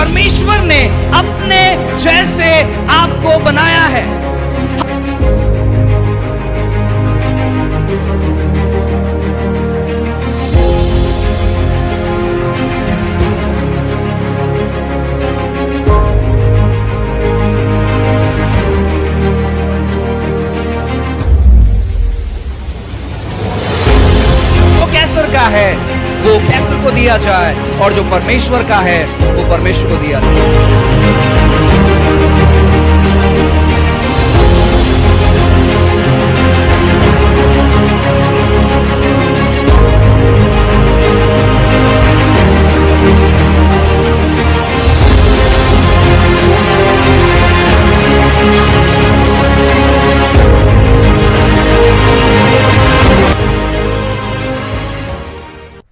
परमेश्वर ने अपने जैसे आपको बनाया है। कैसर का है वो कैसर को दिया जाए, और जो परमेश्वर का है वो परमेश्वर को दिया जाए।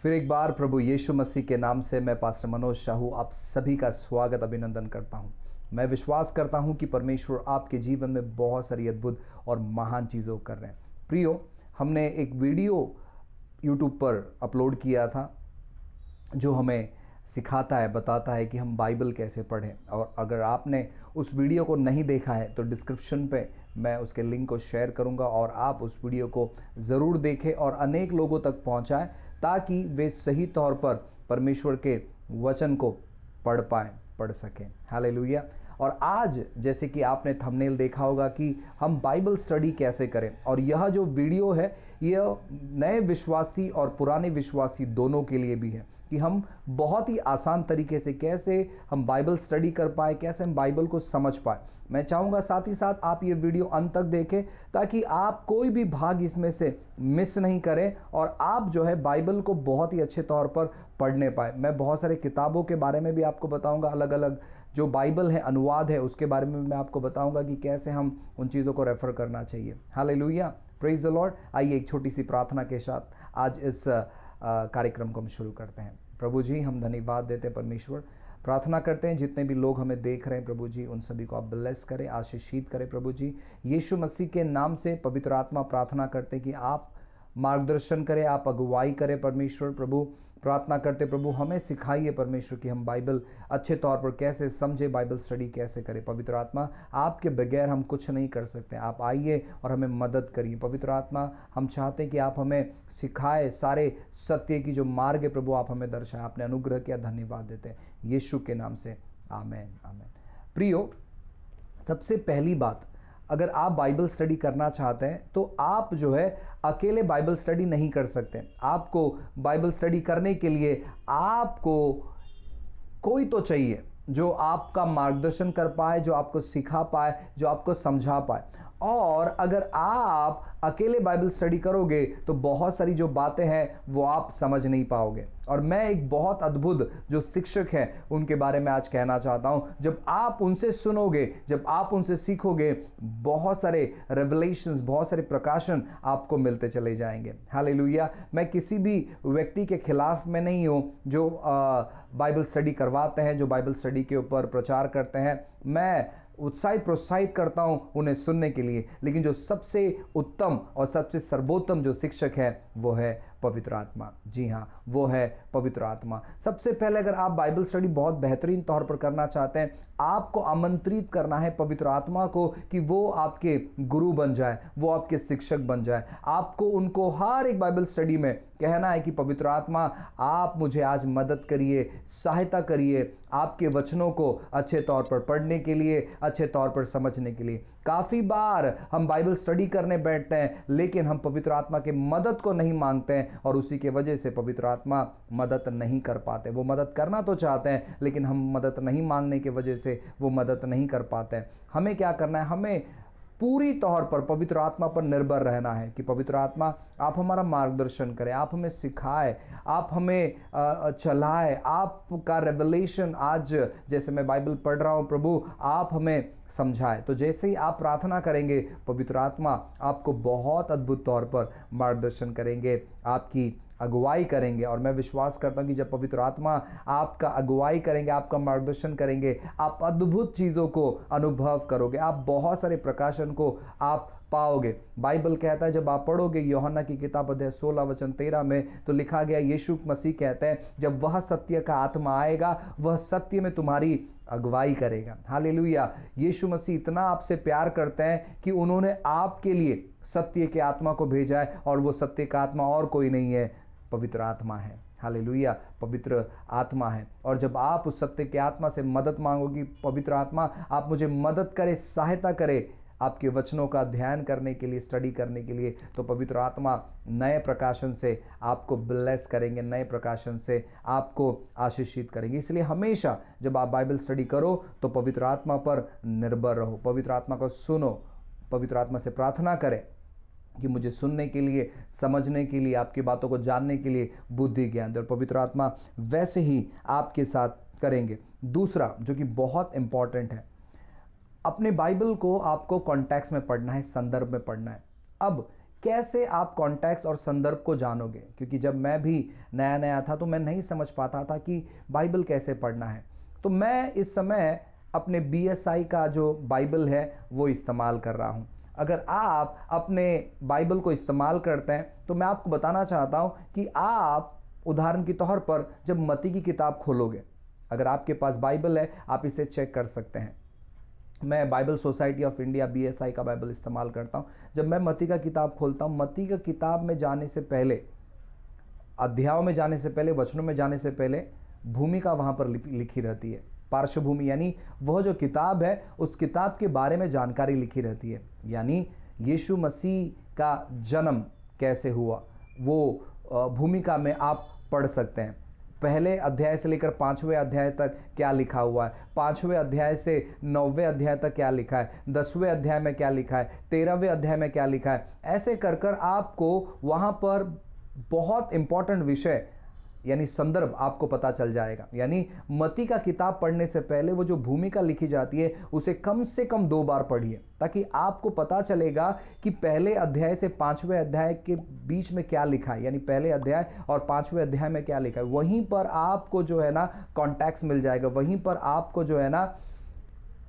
फिर एक बार प्रभु यीशु मसीह के नाम से मैं पास्टर मनोज शाहू आप सभी का स्वागत अभिनंदन करता हूं। मैं विश्वास करता हूं कि परमेश्वर आपके जीवन में बहुत सारी अद्भुत और महान चीज़ों कर रहे हैं। प्रियो, हमने एक वीडियो यूट्यूब पर अपलोड किया था जो हमें सिखाता है, बताता है कि हम बाइबल कैसे पढ़ें, और अगर आपने उस वीडियो को नहीं देखा है तो डिस्क्रिप्शन पे मैं उसके लिंक को शेयर करूंगा और आप उस वीडियो को ज़रूर देखें और अनेक लोगों तक पहुंचाएं ताकि वे सही तौर पर परमेश्वर के वचन को पढ़ सकें। हालेलुया। और आज जैसे कि आपने थंबनेल देखा होगा कि हम बाइबल स्टडी कैसे करें, और यह जो वीडियो है यह नए विश्वासी और पुराने विश्वासी दोनों के लिए भी है कि हम बहुत ही आसान तरीके से कैसे हम बाइबल स्टडी कर पाए, कैसे हम बाइबल को समझ पाए। मैं चाहूँगा साथ ही साथ आप ये वीडियो अंत तक देखें ताकि आप कोई भी भाग इसमें से मिस नहीं करें और आप जो है बाइबल को बहुत ही अच्छे तौर पर पढ़ने पाए। मैं बहुत सारे किताबों के बारे में भी आपको बताऊंगा, अलग अलग जो बाइबल है अनुवाद है उसके बारे में मैं आपको बताऊंगा कि कैसे हम उन चीज़ों को रेफर करना चाहिए। Hallelujah, praise the Lord. आइए एक छोटी सी प्रार्थना के साथ आज इस कार्यक्रम को हम शुरू करते हैं। प्रभु जी, हम धन्यवाद देते हैं परमेश्वर, प्रार्थना करते हैं जितने भी लोग हमें देख रहे हैं प्रभु जी उन सभी को आप ब्लेस करें, आशीषित करें प्रभु जी। यीशु मसीह के नाम से पवित्र आत्मा प्रार्थना करते हैं कि आप मार्गदर्शन करें, आप अगुवाई करें परमेश्वर। प्रभु प्रार्थना करते प्रभु हमें सिखाइए परमेश्वर कि हम बाइबल अच्छे तौर पर कैसे समझे, बाइबल स्टडी कैसे करें। पवित्र आत्मा, आपके बगैर हम कुछ नहीं कर सकते, आप आइए और हमें मदद करिए। पवित्र आत्मा, हम चाहते हैं कि आप हमें सिखाए सारे सत्य की जो मार्ग है प्रभु आप हमें दर्शाए। आपने अनुग्रह किया, धन्यवाद देते हैं यीशु के नाम से, आमेन आमेन। प्रियो, सबसे पहली बात, अगर आप बाइबल स्टडी करना चाहते हैं तो आप जो है अकेले बाइबल स्टडी नहीं कर सकते। आपको बाइबल स्टडी करने के लिए आपको कोई तो चाहिए जो आपका मार्गदर्शन कर पाए, जो आपको सिखा पाए, जो आपको समझा पाए। और अगर आप अकेले बाइबल स्टडी करोगे तो बहुत सारी जो बातें हैं वो आप समझ नहीं पाओगे। और मैं एक बहुत अद्भुत जो शिक्षक हैं उनके बारे में आज कहना चाहता हूं। जब आप उनसे सुनोगे, जब आप उनसे सीखोगे, बहुत सारे रेवलेशंस, बहुत सारे प्रकाशन आपको मिलते चले जाएंगे। हालेलुया। मैं किसी भी व्यक्ति के खिलाफ में नहीं हूं जो बाइबल स्टडी करवाते हैं, जो बाइबल स्टडी के ऊपर प्रचार करते हैं। मैं उत्साहित प्रोत्साहित करता हूं उन्हें सुनने के लिए, लेकिन जो सबसे उत्तम और सबसे सर्वोत्तम जो शिक्षक है वो है पवित्र आत्मा। जी हाँ, वो है पवित्र आत्मा। सबसे पहले अगर आप बाइबल स्टडी बहुत बेहतरीन तौर पर करना चाहते हैं, आपको आमंत्रित करना है पवित्र आत्मा को कि वो आपके गुरु बन जाए, वो आपके शिक्षक बन जाए। आपको उनको हर एक बाइबल स्टडी में कहना है कि पवित्र आत्मा आप मुझे आज मदद करिए, सहायता करिए आपके वचनों को अच्छे तौर पर पढ़ने के लिए, अच्छे तौर पर समझने के लिए। काफ़ी बार हम बाइबल स्टडी करने बैठते हैं लेकिन हम पवित्र आत्मा के मदद को नहीं मांगते हैं और उसी के वजह से पवित्र आत्मा मदद नहीं कर पाते। वो मदद करना तो चाहते हैं लेकिन हम मदद नहीं मांगने की वजह से वो मदद नहीं कर पाते हैं। हमें क्या करना है? हमें पूरी तौर पर पवित्र आत्मा पर निर्भर रहना है कि पवित्र आत्मा आप हमारा मार्गदर्शन करें, आप हमें सिखाए, आप हमें चलाए, आपका रेवलेशन आज जैसे मैं बाइबल पढ़ रहा हूँ प्रभु आप हमें समझाए। तो जैसे ही आप प्रार्थना करेंगे पवित्र आत्मा आपको बहुत अद्भुत तौर पर मार्गदर्शन करेंगे, आपकी अगुवाई करेंगे। और मैं विश्वास करता हूं कि जब पवित्र आत्मा आपका अगुवाई करेंगे, आपका मार्गदर्शन करेंगे, आप अद्भुत चीज़ों को अनुभव करोगे, आप बहुत सारे प्रकाशन को आप पाओगे। बाइबल कहता है, जब आप पढ़ोगे यूहन्ना की किताब अध्याय 16 वचन 13 में, तो लिखा गया, यीशु मसीह कहते हैं, जब वह सत्य का आत्मा आएगा, वह सत्य में तुम्हारी अगुवाई करेगा। हालेलुया। यीशु मसीह इतना आपसे प्यार करते हैं कि उन्होंने आपके लिए सत्य के आत्मा को भेजा है, और वो सत्य का आत्मा और कोई नहीं है, पवित्र आत्मा है। हालेलुया, पवित्र आत्मा है। और जब आप उस सत्य के आत्मा से मदद मांगोगी, पवित्र आत्मा आप मुझे मदद करे, सहायता करे आपके वचनों का अध्ययन करने के लिए, स्टडी करने के लिए, तो पवित्र आत्मा नए प्रकाशन से आपको ब्लेस करेंगे, नए प्रकाशन से आपको आशीषित करेंगे। इसलिए हमेशा जब आप बाइबल स्टडी करो तो पवित्र आत्मा पर निर्भर रहो, पवित्र आत्मा को सुनो, पवित्र आत्मा से प्रार्थना करें कि मुझे सुनने के लिए, समझने के लिए, आपकी बातों को जानने के लिए बुद्धि ज्ञान दे, और पवित्र आत्मा वैसे ही आपके साथ करेंगे। दूसरा जो कि बहुत इंपॉर्टेंट है, अपने बाइबल को आपको कॉन्टेक्स्ट में पढ़ना है, संदर्भ में पढ़ना है। अब कैसे आप कॉन्टेक्स्ट और संदर्भ को जानोगे? क्योंकि जब मैं भी नया नया था तो मैं नहीं समझ पाता था कि बाइबल कैसे पढ़ना है। तो मैं इस समय अपने BSI का जो बाइबल है वो इस्तेमाल कर रहा हूँ। अगर आप अपने बाइबल को इस्तेमाल करते हैं तो मैं आपको बताना चाहता हूँ कि आप उदाहरण के तौर पर जब मत्ती की किताब खोलोगे, अगर आपके पास बाइबल है, आप इसे चेक कर सकते हैं। मैं Bible society of India BSI का बाइबल इस्तेमाल करता हूँ। जब मैं मत्ती का किताब खोलता हूँ, मत्ती का किताब में जाने से पहले, अध्यायों में जाने से पहले, वचनों में जाने से पहले भूमिका वहाँ पर लिखी रहती है। पार्श्वभूमि यानी वह जो किताब है, उस किताब के बारे में जानकारी लिखी रहती है। यानी यीशु मसीह का जन्म कैसे हुआ, वो भूमिका में आप पढ़ सकते हैं। पहले अध्याय से लेकर 5वें अध्याय तक क्या लिखा हुआ है, 5वें अध्याय से 9वें अध्याय तक क्या लिखा है, 10वें अध्याय में क्या लिखा है, 13वें अध्याय में क्या लिखा है, ऐसे कर कर आपको वहाँ पर बहुत इंपॉर्टेंट विषय यानी संदर्भ आपको पता चल जाएगा। यानी मत्ती का किताब पढ़ने से पहले वो जो भूमिका लिखी जाती है उसे कम से कम 2 बार पढ़िए, ताकि आपको पता चलेगा कि पहले अध्याय से 5वें अध्याय के बीच में क्या लिखा है, यानी पहले अध्याय और 5वें अध्याय में क्या लिखा है। वहीं पर आपको जो है ना कॉन्टेक्स्ट मिल जाएगा, वहीं पर आपको जो है ना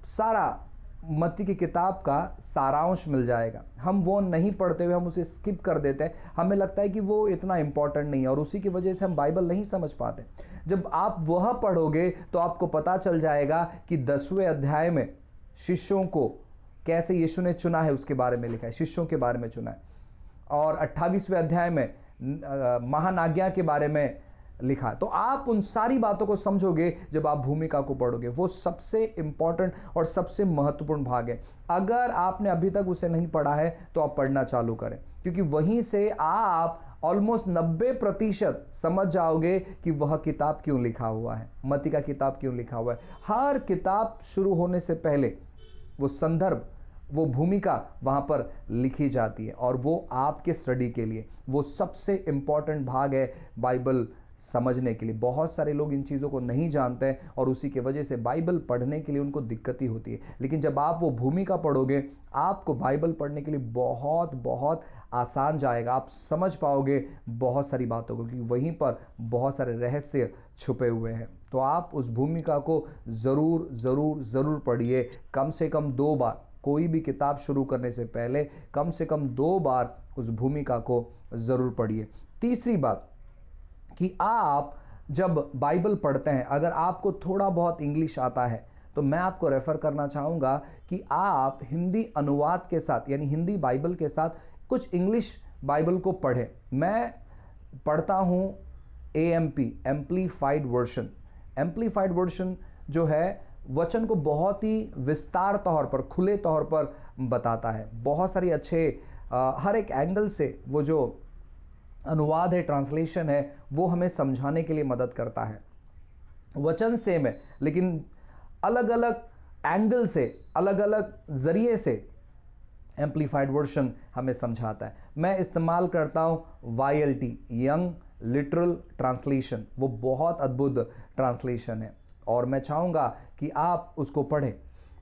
सारा मत्ती की किताब का सारांश मिल जाएगा। हम वो नहीं पढ़ते हुए हम उसे स्किप कर देते हैं, हमें लगता है कि वो इतना इंपॉर्टेंट नहीं है, और उसी की वजह से हम बाइबल नहीं समझ पाते। जब आप वह पढ़ोगे तो आपको पता चल जाएगा कि 10वें अध्याय में शिष्यों को कैसे यीशु ने चुना है, उसके बारे में लिखा है, शिष्यों के बारे में चुना है। और 28वें अध्याय में महानाज्ञा के बारे में लिखा है। तो आप उन सारी बातों को समझोगे जब आप भूमिका को पढ़ोगे। वो सबसे इंपॉर्टेंट और सबसे महत्वपूर्ण भाग है। अगर आपने अभी तक उसे नहीं पढ़ा है तो आप पढ़ना चालू करें, क्योंकि वहीं से आप ऑलमोस्ट 90% समझ जाओगे कि वह किताब क्यों लिखा हुआ है, मत्ती का किताब क्यों लिखा हुआ है। हर किताब शुरू होने से पहले वो संदर्भ, वो भूमिका वहाँ पर लिखी जाती है, और वो आपके स्टडी के लिए वो सबसे इंपॉर्टेंट भाग है बाइबल समझने के लिए। बहुत सारे लोग इन चीज़ों को नहीं जानते हैं, और उसी के वजह से बाइबल पढ़ने के लिए उनको दिक्कत ही होती है। लेकिन जब आप वो भूमिका पढ़ोगे, आपको बाइबल पढ़ने के लिए बहुत बहुत आसान जाएगा। आप समझ पाओगे बहुत सारी बातों को, क्योंकि वहीं पर बहुत सारे रहस्य छुपे हुए हैं। तो आप उस भूमिका को ज़रूर ज़रूर ज़रूर पढ़िए, कम से कम 2 बार। कोई भी किताब शुरू करने से पहले कम से कम 2 बार उस भूमिका को ज़रूर पढ़िए। तीसरी बात कि आप जब बाइबल पढ़ते हैं, अगर आपको थोड़ा बहुत इंग्लिश आता है तो मैं आपको रेफ़र करना चाहूँगा कि आप हिंदी अनुवाद के साथ, यानी हिंदी बाइबल के साथ कुछ इंग्लिश बाइबल को पढ़ें। मैं पढ़ता हूँ AMP, amplified version. Amplified version जो है वचन को बहुत ही विस्तार तौर पर, खुले तौर पर बताता है। बहुत सारी अच्छे हर एक एंगल से वो जो अनुवाद है, ट्रांसलेशन है, वो हमें समझाने के लिए मदद करता है। वचन सेम है, लेकिन अलग अलग एंगल से, अलग अलग ज़रिए से एम्प्लीफाइड वर्शन हमें समझाता है। मैं इस्तेमाल करता हूँ YLT, यंग लिटरल ट्रांसलेशन। वो बहुत अद्भुत ट्रांसलेशन है, और मैं चाहूँगा कि आप उसको पढ़ें।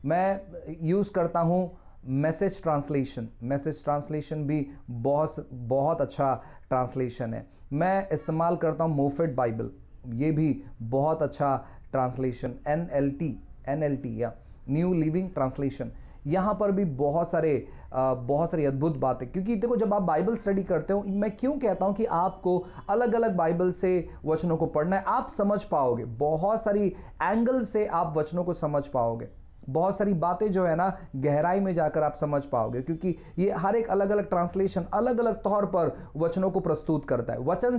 मैं यूज़ करता हूँ मैसेज ट्रांसलेशन। मैसेज ट्रांसलेशन भी बहुत अच्छा ट्रांसलेशन है। मैं इस्तेमाल करता हूँ मोफेट बाइबल, ये भी बहुत अच्छा ट्रांसलेशन, NLT या न्यू लिविंग ट्रांसलेशन। यहाँ पर भी बहुत सारी अद्भुत बातें, क्योंकि देखो जब आप बाइबल स्टडी करते हो, मैं क्यों कहता हूँ कि आपको अलग अलग बाइबल से वचनों को पढ़ना है, आप समझ पाओगे, बहुत सारी एंगल से आप वचनों को समझ पाओगे, बहुत सारी बातें जो है ना गहराई में जाकर आप समझ पाओगे, क्योंकि ये हर एक अलग अलग ट्रांसलेशन अलग अलग तौर पर वचनों को प्रस्तुत करता है। वचन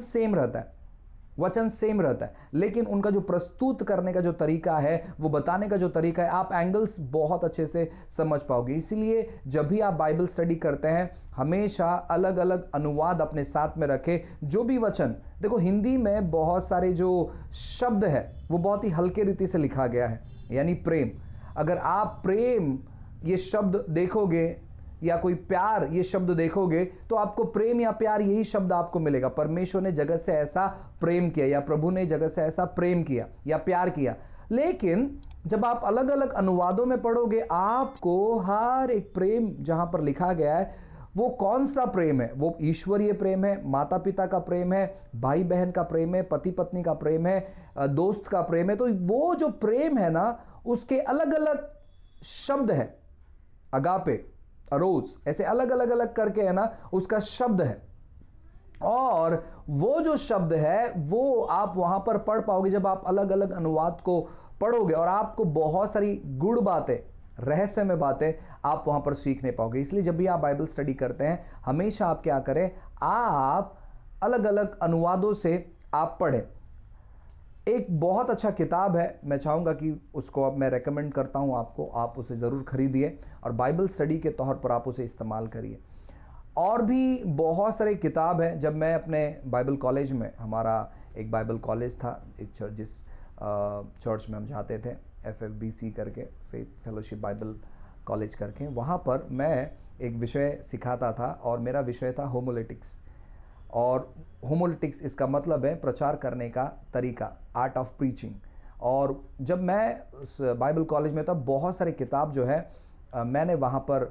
सेम रहता है, लेकिन उनका जो प्रस्तुत करने का जो तरीका है, वो बताने का जो तरीका है, आप एंगल्स बहुत अच्छे से समझ पाओगे। इसीलिए जब भी आप बाइबल स्टडी करते हैं, हमेशा अलग अलग अनुवाद अपने साथ में रखें। जो भी वचन, देखो हिंदी में बहुत सारे जो शब्द है वो बहुत ही हल्के रीति से लिखा गया है, यानी प्रेम। अगर आप प्रेम ये शब्द देखोगे या कोई प्यार ये शब्द देखोगे, तो आपको प्रेम या प्यार यही शब्द आपको मिलेगा। परमेश्वर ने जगत से ऐसा प्रेम किया, या प्रभु ने जगत से ऐसा प्रेम किया या प्यार किया। लेकिन जब आप अलग अलग अनुवादों में पढ़ोगे, आपको हर एक प्रेम जहां पर लिखा गया है, वो कौन सा प्रेम है, वो ईश्वरीय प्रेम है, माता पिता का प्रेम है, भाई बहन का प्रेम है, पति पत्नी का प्रेम है, दोस्त का प्रेम है। तो वो जो प्रेम है ना, उसके अलग अलग शब्द है, अगापे, अरोज, ऐसे अलग अलग करके है ना उसका शब्द है। और वो जो शब्द है वो आप वहां पर पढ़ पाओगे जब आप अलग अलग अनुवाद को पढ़ोगे, और आपको बहुत सारी गुड़ बातें, रहस्यमय बातें आप वहां पर सीखने पाओगे। इसलिए जब भी आप बाइबल स्टडी करते हैं, हमेशा आप क्या करें, आप अलग अलग अनुवादों से आप पढ़ें। एक बहुत अच्छा किताब है, मैं चाहूँगा कि उसको अब मैं रेकमेंड करता हूँ आपको, आप उसे ज़रूर खरीदिए और बाइबल स्टडी के तौर पर आप उसे इस्तेमाल करिए। और भी बहुत सारे किताब हैं। जब मैं अपने बाइबल कॉलेज में, हमारा एक बाइबल कॉलेज था, एक चर्च, जिस चर्च में हम जाते थे, FFBC करके, फेथ फेलोशिप बाइबल कॉलेज करके, वहाँ पर मैं एक विषय सिखाता था और मेरा विषय था होमोलेटिक्स। और होमोलेटिक्स इसका मतलब है प्रचार करने का तरीका, आर्ट ऑफ प्रीचिंग। और जब मैं उस बाइबल कॉलेज में था, बहुत सारे किताब जो है मैंने वहाँ पर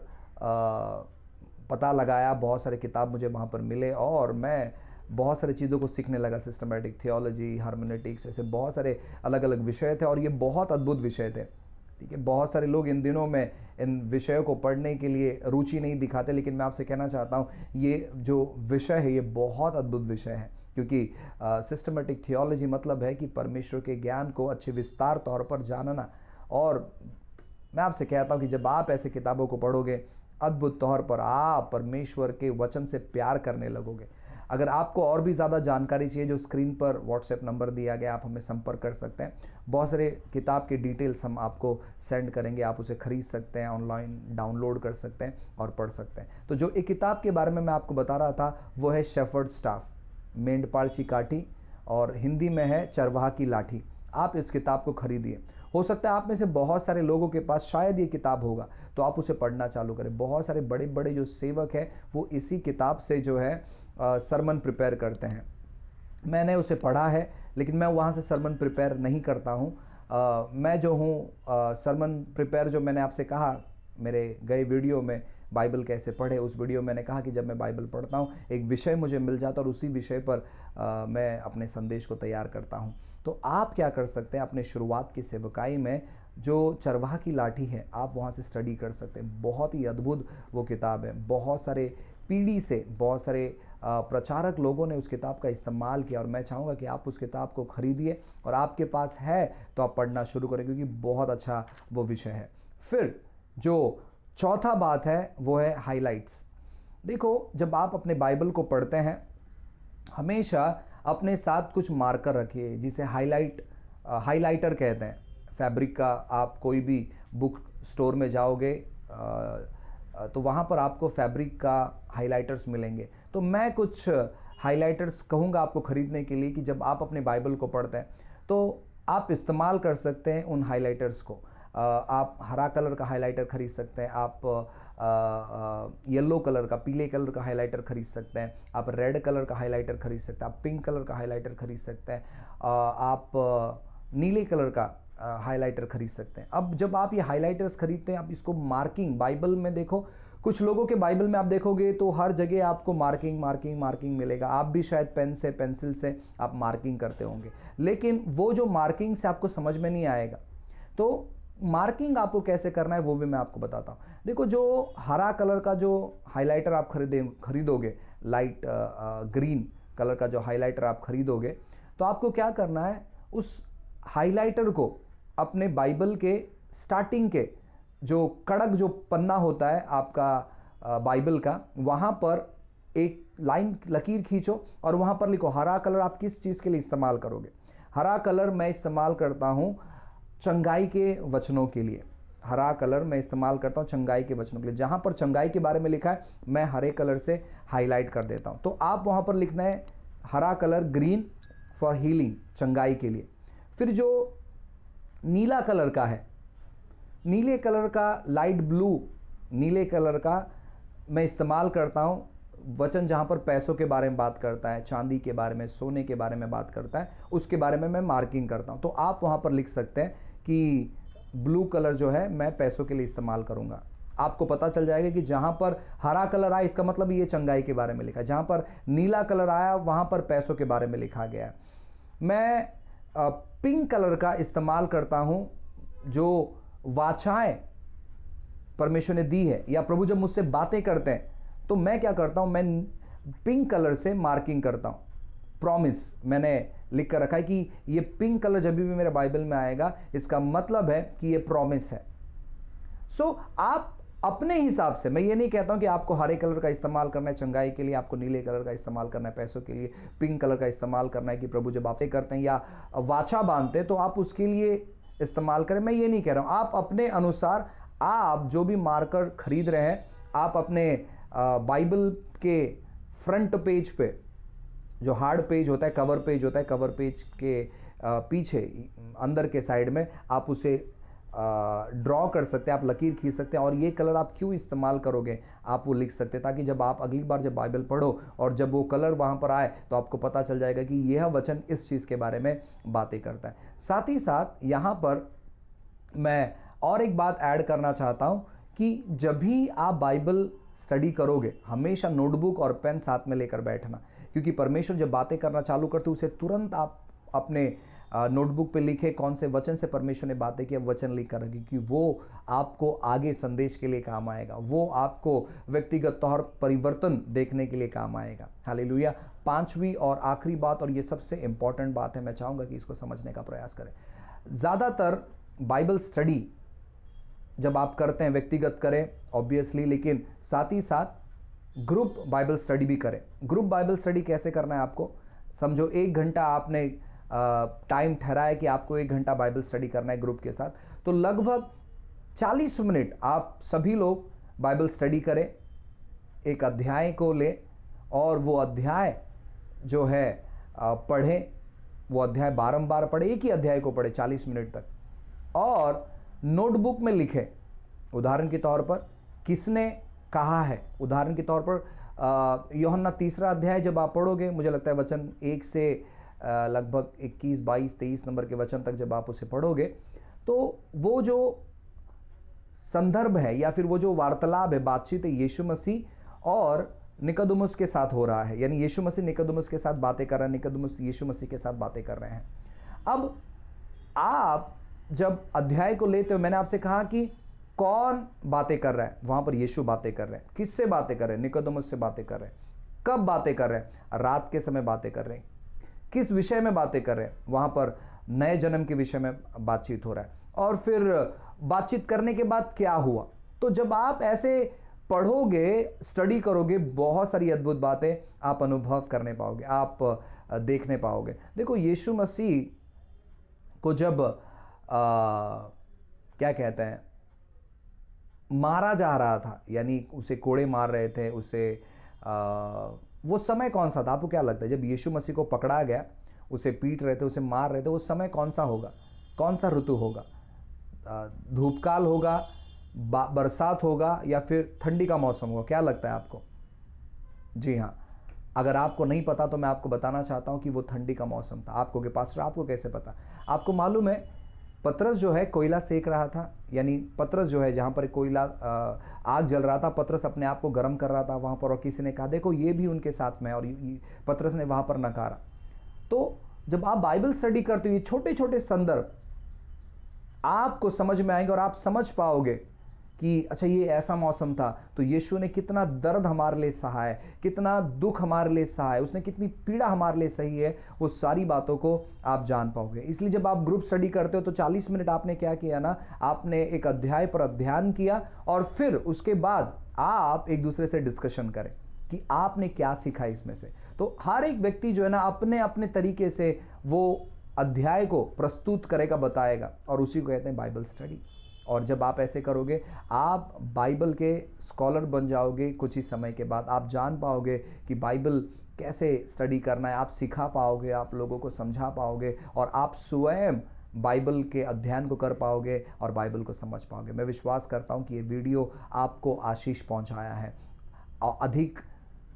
पता लगाया, बहुत सारे किताब मुझे वहाँ पर मिले और मैं बहुत सारी चीज़ों को सीखने लगा। सिस्टमैटिक थियोलॉजी, हार्मेनेटिक्स, ऐसे बहुत सारे अलग अलग विषय थे और ये बहुत अद्भुत विषय थे। ठीक है, बहुत सारे लोग इन दिनों में इन विषयों को पढ़ने के लिए रुचि नहीं दिखाते, लेकिन मैं आपसे कहना चाहता हूँ ये जो विषय है ये बहुत अद्भुत विषय है, क्योंकि सिस्टमैटिक थियोलॉजी मतलब है कि परमेश्वर के ज्ञान को अच्छे विस्तार तौर पर जानना। और मैं आपसे कहता हूँ कि जब आप ऐसे किताबों को पढ़ोगे, अद्भुत तौर पर आप परमेश्वर के वचन से प्यार करने लगोगे। अगर आपको और भी ज़्यादा जानकारी चाहिए, जो स्क्रीन पर व्हाट्सएप नंबर दिया गया, आप हमें संपर्क कर सकते हैं। बहुत सारे किताब के डिटेल्स हम आपको सेंड करेंगे, आप उसे खरीद सकते हैं, ऑनलाइन डाउनलोड कर सकते हैं और पढ़ सकते हैं। तो जो एक किताब के बारे में मैं आपको बता रहा था वो है शेफर्ड स्टाफ, मेंढपाल काठी, और हिंदी में है चरवाहा की लाठी। आप इस किताब को खरीदिए। हो सकता है आप में से बहुत सारे लोगों के पास शायद ये किताब होगा, तो आप उसे पढ़ना चालू करें। बहुत सारे बड़े बड़े जो सेवक हैं वो इसी किताब से जो है सरमन प्रिपेयर करते हैं। मैंने उसे पढ़ा है, लेकिन मैं वहाँ से सरमन प्रिपेयर नहीं करता हूँ। मैं जो हूँ सरमन प्रिपेयर, जो मैंने आपसे कहा मेरे गए वीडियो में, बाइबल कैसे पढ़े, उस वीडियो में मैंने कहा कि जब मैं बाइबल पढ़ता हूँ एक विषय मुझे मिल जाता है और उसी विषय पर मैं अपने संदेश को तैयार करता हूँ। तो आप क्या कर सकते हैं, अपने शुरुआत की सेवकाई में जो चरवाहा की लाठी है, आप वहाँ से स्टडी कर सकते हैं। बहुत ही अद्भुत वो किताब है। बहुत सारे पीढ़ी से बहुत सारे प्रचारक लोगों ने उस किताब का इस्तेमाल किया, और मैं चाहूँगा कि आप उस किताब को खरीदिए, और आपके पास है तो आप पढ़ना शुरू करें, क्योंकि बहुत अच्छा वो विषय है। फिर जो चौथा बात है वो है हाइलाइट्स। देखो, जब आप अपने बाइबल को पढ़ते हैं, हमेशा अपने साथ कुछ मार्कर रखिए, जिसे हाइलाइटर कहते हैं। फैब्रिक का, आप कोई भी बुक स्टोर में जाओगे तो वहाँ पर आपको फैब्रिक का हाइलाइटर्स मिलेंगे। तो मैं कुछ हाइलाइटर्स कहूँगा आपको खरीदने के लिए, कि जब आप अपने बाइबल को पढ़ते हैं तो आप इस्तेमाल कर सकते हैं उन हाइलाइटर्स को। आप हरा कलर का हाइलाइटर खरीद सकते हैं, आप येलो कलर का, पीले कलर का हाइलाइटर खरीद सकते हैं, आप रेड कलर का हाइलाइटर खरीद सकते हैं, आप पिंक कलर का हाइलाइटर खरीद सकते हैं, आप नीले कलर का हाइलाइटर खरीद सकते हैं। अब जब आप ये हाइलाइटर्स खरीदते हैं, आप इसको मार्किंग, बाइबल में देखो कुछ लोगों के बाइबल में आप देखोगे तो हर जगह आपको मार्किंग मार्किंग मार्किंग मिलेगा। आप भी शायद पेन से, पेंसिल से आप मार्किंग करते होंगे, लेकिन वो जो मार्किंग से आपको समझ में नहीं आएगा। तो मार्किंग आपको कैसे करना है वो भी मैं आपको बताता हूँ। देखो, जो हरा कलर का जो हाइलाइटर आप खरीदोगे, लाइट ग्रीन कलर का जो हाइलाइटर आप खरीदोगे, तो आपको क्या करना है, उस हाइलाइटर को अपने बाइबल के स्टार्टिंग के जो कड़क जो पन्ना होता है आपका बाइबल का, वहाँ पर एक लाइन लकीर खींचो और वहाँ पर लिखो हरा कलर आप किस चीज़ के लिए इस्तेमाल करोगे। हरा कलर मैं इस्तेमाल करता हूँ चंगाई के वचनों के लिए। हरा कलर मैं इस्तेमाल करता हूँ चंगाई के वचनों के लिए। जहाँ पर चंगाई के बारे में लिखा है मैं हरे कलर से हाईलाइट कर देता हूँ। तो आप वहाँ पर लिखना है हरा कलर ग्रीन फॉर हीलिंग, चंगाई के लिए। फिर जो नीला कलर का है, नीले कलर का लाइट ब्लू, नीले कलर का मैं इस्तेमाल करता हूँ वचन जहाँ पर पैसों के बारे में बात करता है, चांदी के बारे में, सोने के बारे में बात करता है, उसके बारे में मैं मार्किंग करता हूँ। तो आप वहाँ पर लिख सकते हैं कि ब्लू कलर जो है मैं पैसों के लिए इस्तेमाल करूँगा। आपको पता चल जाएगा कि जहाँ पर हरा कलर आया इसका मतलब ये चंगाई के बारे में लिखा है, जहाँ पर नीला कलर आया वहाँ पर पैसों के बारे में लिखा गया है। मैं पिंक कलर का इस्तेमाल करता हूँ जो वाचाएं परमेश्वर ने दी है, या प्रभु जब मुझसे बातें करते हैं तो मैं क्या करता हूँ, मैं पिंक कलर से मार्किंग करता हूँ। प्रॉमिस मैंने लिख कर रखा है कि ये पिंक कलर जब भी मेरे बाइबल में आएगा इसका मतलब है कि ये प्रॉमिस है। सो आप अपने हिसाब से, मैं ये नहीं कहता हूं कि आपको हरे कलर का इस्तेमाल करना है चंगाई के लिए, आपको नीले कलर का इस्तेमाल करना है पैसों के लिए, पिंक कलर का इस्तेमाल करना है कि प्रभु जब आप करते हैं या वाचा बांधते हैं तो आप उसके लिए इस्तेमाल करें। मैं ये नहीं कह रहा हूं, आप अपने अनुसार आप जो भी मार्कर खरीद रहे हैं, आप अपने बाइबल के फ्रंट पेज पे जो हार्ड पेज होता है, कवर पेज होता है, कवर पेज के पीछे अंदर के साइड में आप उसे ड्रॉ कर सकते हैं, आप लकीर खींच सकते हैं और ये कलर आप क्यों इस्तेमाल करोगे आप वो लिख सकते हैं, ताकि जब आप अगली बार जब बाइबल पढ़ो और जब वो कलर वहाँ पर आए तो आपको पता चल जाएगा कि यह वचन इस चीज़ के बारे में बातें करता है। साथ ही साथ यहाँ पर मैं और एक बात ऐड करना चाहता हूँ कि जब भी आप बाइबल स्टडी करोगे हमेशा नोटबुक और पेन साथ में लेकर बैठना, क्योंकि परमेश्वर जब बातें करना चालू करते उसे तुरंत आप अपने नोटबुक पे लिखे कौन से वचन से परमेश्वर ने बातें की, वचन लिख कर रखिए, क्योंकि वो आपको आगे संदेश के लिए काम आएगा, वो आपको व्यक्तिगत तौर परिवर्तन देखने के लिए काम आएगा। हालेलुया। पांचवी और आखिरी बात, और ये सबसे इंपॉर्टेंट बात है, मैं चाहूँगा कि इसको समझने का प्रयास करें। ज़्यादातर बाइबल स्टडी जब आप करते हैं व्यक्तिगत करें ऑब्वियसली, लेकिन साथ ही साथ ग्रुप बाइबल स्टडी भी करें। ग्रुप बाइबल स्टडी कैसे करना है आपको समझो। 1 घंटा आपने टाइम ठहराया कि आपको 1 घंटा बाइबल स्टडी करना है ग्रुप के साथ, तो लगभग 40 मिनट आप सभी लोग बाइबल स्टडी करें, एक अध्याय को ले और वो अध्याय जो है पढ़ें, वो अध्याय बारंबार पढ़े, एक ही अध्याय को पढ़े 40 मिनट तक, और नोटबुक में लिखें। उदाहरण के तौर पर किसने कहा है, उदाहरण के तौर पर यूहन्ना 3 अध्याय जब आप पढ़ोगे, मुझे लगता है वचन 1 से लगभग 21, 22, 23 नंबर के वचन तक जब आप उसे पढ़ोगे, तो वो जो संदर्भ है या फिर वो जो वार्तालाप है, बातचीत है, यीशु मसीह और निकोदेमुस के साथ हो रहा है, यानी यीशु मसीह निकोदेमुस के साथ बातें कर रहे हैं, निकोदेमुस यीशु मसीह के साथ बातें कर रहे हैं। अब आप जब अध्याय को लेते हो, मैंने आपसे कहा कि कौन बातें कर रहा है, वहां पर यीशु बातें कर रहे हैं। किससे बातें कर रहे हैं? निकोदेमुस से बातें कर रहे हैं। कब बातें कर रहे हैं? रात के समय बातें कर रहे हैं। किस विषय में बातें कर रहे हैं? वहां पर नए जन्म के विषय में बातचीत हो रहा है। और फिर बातचीत करने के बाद क्या हुआ? तो जब आप ऐसे पढ़ोगे, स्टडी करोगे, बहुत सारी अद्भुत बातें आप अनुभव करने पाओगे, आप देखने पाओगे। देखो, यीशु मसीह को जब क्या कहते हैं, मारा जा रहा था, यानी उसे कोड़े मार रहे थे, उसे वो समय कौन सा था? आपको क्या लगता है जब यीशु मसीह को पकड़ा गया, उसे पीट रहे थे, उसे मार रहे थे, वो समय कौन सा होगा? कौन सा ऋतु होगा? धूपकाल होगा, बरसात होगा, या फिर ठंडी का मौसम होगा? क्या लगता है आपको? जी हाँ, अगर आपको नहीं पता तो मैं आपको बताना चाहता हूँ कि वो ठंडी का मौसम था। आपको के पास, आपको कैसे पता? आपको मालूम है पतरस जो है कोयला सेक रहा था, यानी पतरस जो है जहाँ पर कोयला आग जल रहा था, पतरस अपने आप को गर्म कर रहा था वहाँ पर, और किसी ने कहा देखो ये भी उनके साथ में, और पतरस ने वहाँ पर नकारा। तो जब आप बाइबल स्टडी करते हो, ये छोटे छोटे संदर्भ आपको समझ में आएंगे और आप समझ पाओगे कि अच्छा ये ऐसा मौसम था, तो यीशु ने कितना दर्द हमारे लिए सहा है, कितना दुख हमारे लिए सहा है, उसने कितनी पीड़ा हमारे लिए सही है, वो सारी बातों को आप जान पाओगे। इसलिए जब आप ग्रुप स्टडी करते हो तो 40 मिनट आपने क्या किया ना, आपने एक अध्याय पर अध्ययन किया और फिर उसके बाद आप एक दूसरे से डिस्कशन करें कि आपने क्या सीखा इसमें से। तो हर एक व्यक्ति जो है ना अपने अपने तरीके से वो अध्याय को प्रस्तुत करेगा, बताएगा, और उसी को कहते हैं बाइबल स्टडी। और जब आप ऐसे करोगे आप बाइबल के स्कॉलर बन जाओगे। कुछ ही समय के बाद आप जान पाओगे कि बाइबल कैसे स्टडी करना है, आप सिखा पाओगे, आप लोगों को समझा पाओगे, और आप स्वयं बाइबल के अध्ययन को कर पाओगे और बाइबल को समझ पाओगे। मैं विश्वास करता हूँ कि ये वीडियो आपको आशीष पहुँचाया है। और अधिक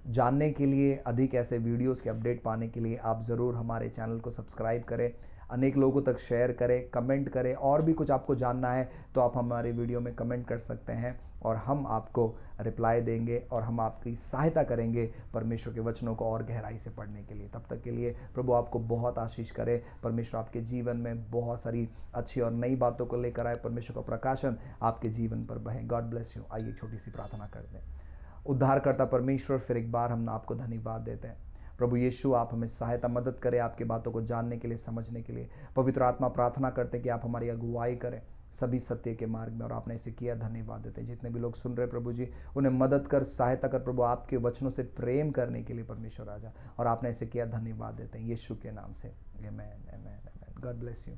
जानने के लिए, अधिक ऐसे वीडियोस के अपडेट पाने के लिए आप ज़रूर हमारे चैनल को सब्सक्राइब करें, अनेक लोगों तक शेयर करें, कमेंट करें। और भी कुछ आपको जानना है तो आप हमारे वीडियो में कमेंट कर सकते हैं और हम आपको रिप्लाई देंगे और हम आपकी सहायता करेंगे परमेश्वर के वचनों को और गहराई से पढ़ने के लिए। तब तक के लिए प्रभु आपको बहुत आशीष करे। परमेश्वर आपके जीवन में बहुत सारी अच्छी और नई बातों को लेकर आए। परमेश्वर का प्रकाशन आपके जीवन पर बहे। God bless you. आइए छोटी सी प्रार्थना कर दें। उद्धारकर्ता परमेश्वर, फिर एक बार हम आपको धन्यवाद देते हैं। प्रभु यीशु, आप हमें सहायता मदद करें आपकी बातों को जानने के लिए, समझने के लिए। पवित्र आत्मा, प्रार्थना करते कि आप हमारी अगुवाई करें सभी सत्य के मार्ग में, और आपने इसे किया, धन्यवाद देते हैं। जितने भी लोग सुन रहे प्रभु जी, उन्हें मदद कर, सहायता कर प्रभु, आपके वचनों से प्रेम करने के लिए परमेश्वर राजा, और आपने इसे किया, धन्यवाद देते हैं यीशु के नाम से। Amen, amen, amen. God bless you.